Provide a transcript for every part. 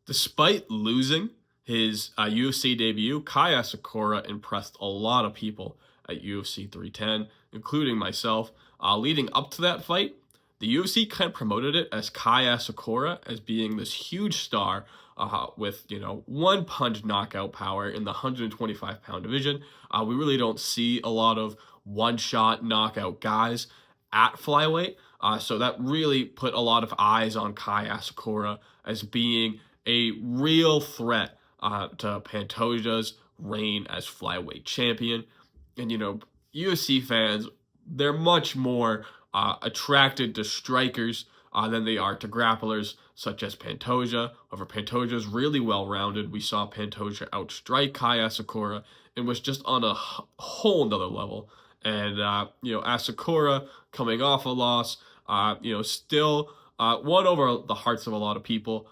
Despite losing his UFC debut, Kai Asakura impressed a lot of people at UFC 310, including myself. Leading up to that fight, the UFC kind of promoted it as Kai Asakura as being this huge star with one punch knockout power in the 125-pound division. We really don't see a lot of one shot knockout guys at flyweight. So that really put a lot of eyes on Kai Asakura as being a real threat to Pantoja's reign as flyweight champion. And, UFC fans, they're much more attracted to strikers than they are to grapplers, such as Pantoja. However, Pantoja is really well-rounded. We saw Pantoja outstrike Kai Asakura and was just on a whole nother level. And, Asakura coming off a loss, still won over the hearts of a lot of people.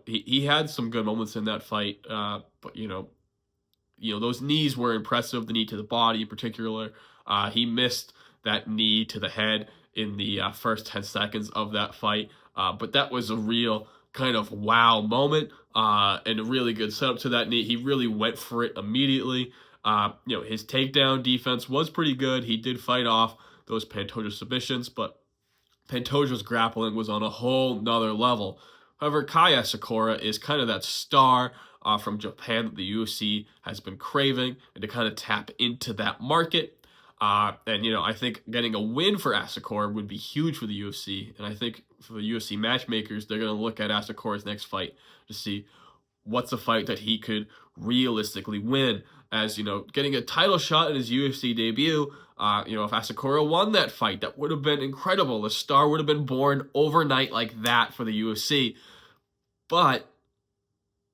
He had some good moments in that fight, but those knees were impressive. The knee to the body, in particular, he missed that knee to the head in the first 10 seconds of that fight. But that was a real kind of wow moment and a really good setup to that knee. He really went for it immediately. His takedown defense was pretty good. He did fight off those Pantoja submissions, but Pantoja's grappling was on a whole nother level. However, Kai Asakura is kind of that star from Japan that the UFC has been craving, and to kind of tap into that market. I think getting a win for Asakura would be huge for the UFC. And I think for the UFC matchmakers, they're going to look at Asakura's next fight to see what's a fight that he could realistically win. As, getting a title shot in his UFC debut, if Asakura won that fight, that would have been incredible. The star would have been born overnight like that for the UFC. But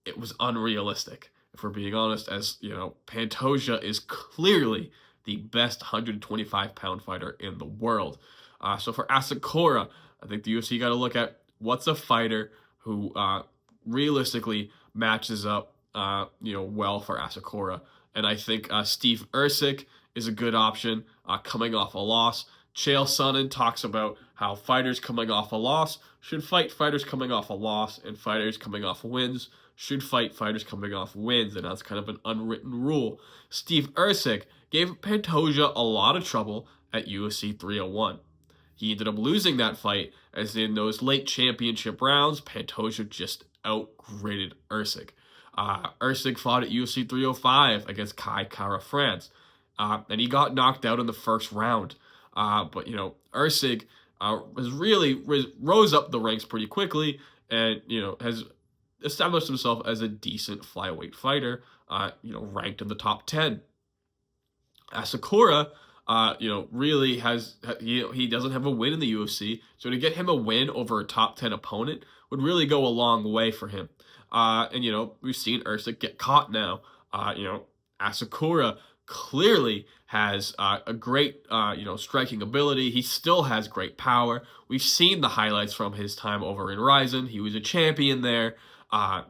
it was unrealistic, if we're being honest, as, Pantoja is clearly the best 125-pound fighter in the world. So for Asakura, I think the UFC got to look at what's a fighter who realistically matches up, well for Asakura. And I think Steve Ercik is a good option coming off a loss. Chael Sonnen talks about how fighters coming off a loss should fight fighters coming off a loss, and fighters coming off wins should fight fighters coming off wins, and that's kind of an unwritten rule. Steve Ercik gave Pantoja a lot of trouble at UFC 301. He ended up losing that fight, as in those late championship rounds, Pantoja just outgraded Ercik. Ercik fought at UFC 305 against Kai Kara-France, and he got knocked out in the first round. But Ercik rose up the ranks pretty quickly, and has established himself as a decent flyweight fighter, ranked in the top 10. Asakura, really has, he doesn't have a win in the UFC, so to get him a win over a top 10 opponent would really go a long way for him. We've seen Ercik get caught now. Asakura clearly has a great, striking ability. He still has great power. We've seen the highlights from his time over in Rizin. He was a champion there.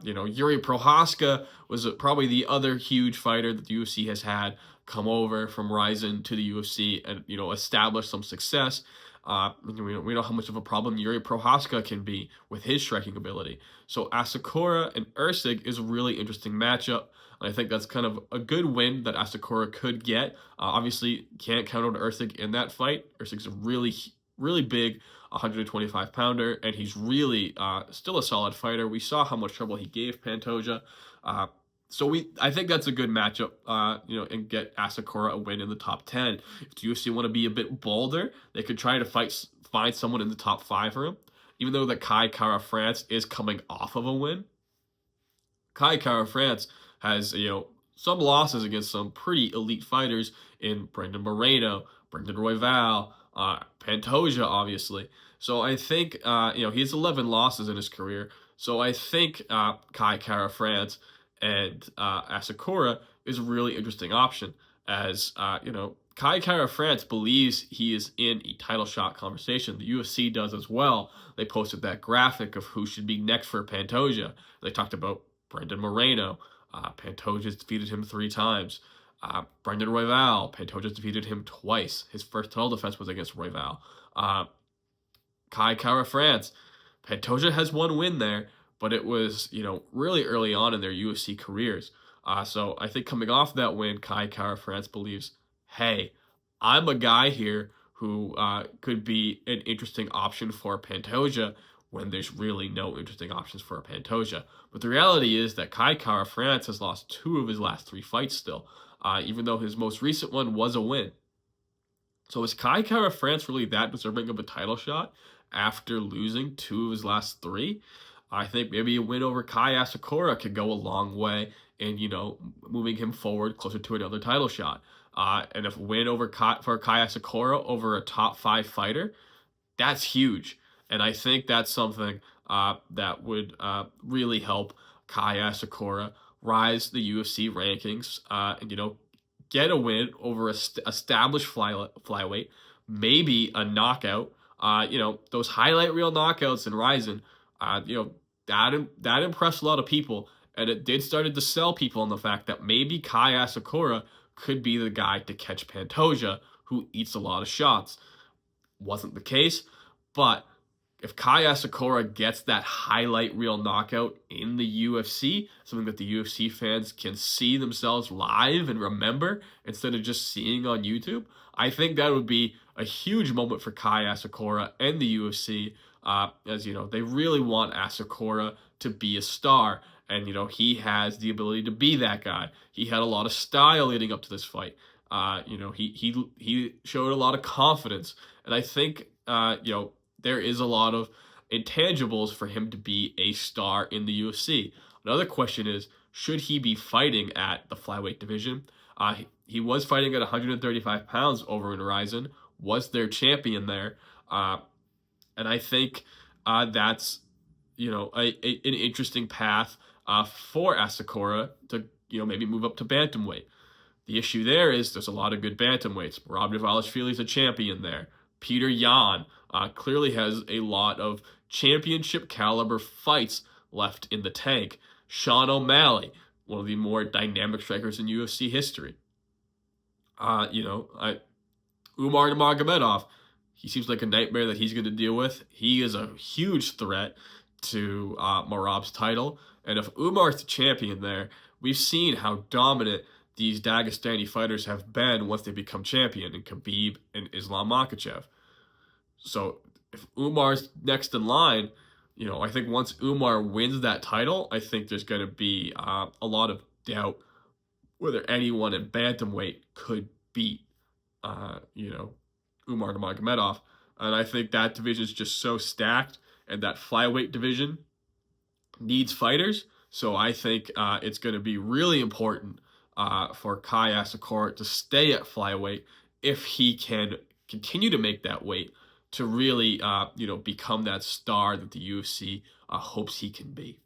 Yuri Prohaska was probably the other huge fighter that the UFC has had come over from Rizin to the UFC and, establish some success. We know how much of a problem Yuri Prohaska can be with his striking ability. So Asakura and Ercik is a really interesting matchup. And I think that's kind of a good win that Asakura could get. Obviously, can't count on Ercik in that fight. Ercik's a really, really big 125-pounder, and he's really still a solid fighter. We saw how much trouble he gave Pantoja. I think that's a good matchup, and get Asakura a win in the top 10. If the UFC want to be a bit bolder, they could try to find someone in the top 5 for him. Even though the Kai Kara-France is coming off of a win, Kai Kara-France has, some losses against some pretty elite fighters in Brandon Moreno, Brendan Royval, Pantoja, obviously. So I think, he has 11 losses in his career. So I think Kai Kara-France and Asakura is a really interesting option, as, Kai Kara-France believes he is in a title shot conversation. The UFC does as well. They posted that graphic of who should be next for Pantoja. They talked about Brendan Moreno. Pantoja's defeated him 3 times. Brendan Royval, Pantoja's defeated him twice. His first title defense was against Royval. Kai Kara-France, Pantoja has 1 win there, but it was, really early on in their UFC careers. So I think coming off that win, Kai Kara-France believes, hey, I'm a guy here who could be an interesting option for Pantoja when there's really no interesting options for a Pantoja. But the reality is that Kai Kara-France has lost 2 of his last 3 fights still, even though his most recent one was a win. So is Kai Kara-France really that deserving of a title shot after losing 2 of his last 3? I think maybe a win over Kai Asakura could go a long way in, moving him forward closer to another title shot. And if a win for Kai Asakura over a top 5 fighter, that's huge. And I think that's something that would really help Kai Asakura rise the UFC rankings and, get a win over a established flyweight, maybe a knockout. Those highlight reel knockouts in Ryzen, that impressed a lot of people, and it did started to sell people on the fact that maybe Kai Asakura could be the guy to catch Pantoja, who eats a lot of shots. Wasn't the case, but if Kai Asakura gets that highlight reel knockout in the UFC, something that the UFC fans can see themselves live and remember instead of just seeing on YouTube, I think that would be a huge moment for Kai Asakura and the UFC. As they really want Asakura to be a star, and he has the ability to be that guy. He had a lot of style leading up to this fight. He showed a lot of confidence, and I think there is a lot of intangibles for him to be a star in the UFC. Another question is, should he be fighting at the flyweight division? He was fighting at 135 pounds over in Ryzen, was their champion there. And I think that's, an interesting path for Asakura to, maybe move up to bantamweight. The issue there is there's a lot of good bantamweights. Rob Dvalishvili is a champion there. Peter Yan clearly has a lot of championship caliber fights left in the tank. Sean O'Malley, one of the more dynamic strikers in UFC history. Umar Nurmagomedov, he seems like a nightmare that he's going to deal with. He is a huge threat to Merab's title. And if Umar's the champion there, we've seen how dominant these Dagestani fighters have been once they become champion, in Khabib and Islam Makhachev. So if Umar's next in line, I think once Umar wins that title, I think there's going to be a lot of doubt whether anyone in bantamweight could beat, Umar Nurmagomedov. And I think that division is just so stacked, and that flyweight division needs fighters. So I think it's going to be really important for Kai Asakura to stay at flyweight if he can continue to make that weight to really, become that star that the UFC hopes he can be.